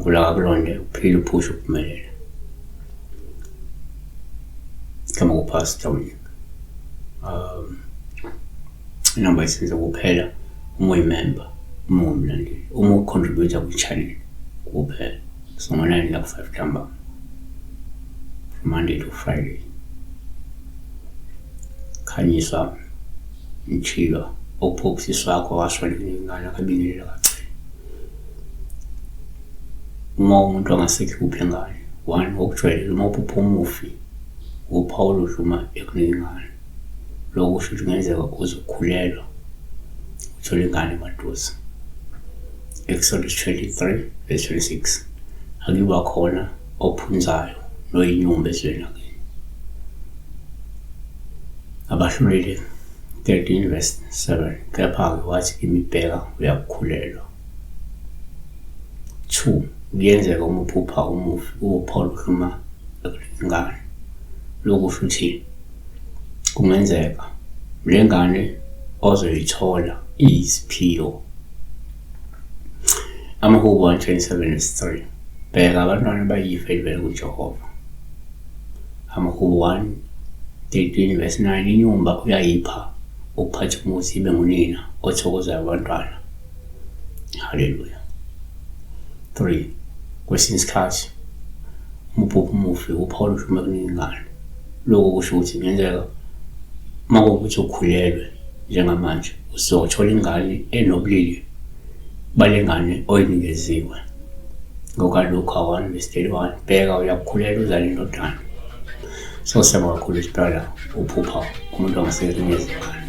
uNkulunkulu akakulonde uphile uphushe ukuphumelela. Kama kupastor Dominic. Inamba isenza kuphela uma uyimember, uma umlandeli, uma ucontributor ku-channel kuphela. So ngo-9 la ku-5 ntambama from Monday to Friday. Khanyisa mchika okuphokisiswa wakho washona ingane akabingelela kacela. Uma umuntu angasekho kuphi ingane, one okujwayele uma uphupha umufi uPaul ushuma ekuningana. Lokho kusho ukuthi kungenzeka uzokhulelwa uthole ingane emaduze. Exodus 23 verse 26. Akuba khona ophunzayo noyinyumba ezweni lakini. Abahluleli 13 verse 7. Kepha-ke wathi imibheka uyakukhulelwa. 2. Kuyenzeka uma uphupha umufi uPaul ukhuluma ngane. Lokho kusho ukuthi kungenzeka le ngane ozoyithola iyisiphiwo. Amahubo 127 verse 3. Bheka abantwana bayifa elivela kuJehova. Amahubo 113 verse 9. Inyumba uyayipha ukuphatha umuzi ibe ngunina othokozayo abantwana. Hallelujah. 3. Kwesinye isikhathi uphupha umufi uPaul ushuma kuningana. Lokho kusho ukuthi kungenzeka uma kuwukuthi ukhulelwe njengamanje uzothola ingane enobulili bale ngane oyinikeziwe. NgokaLuka 1 verse 31. Bheka uyakukhulelwa uzale indodana. So siyabonga kakhulu isiphela uphupha umuntu ongasekho nezingane.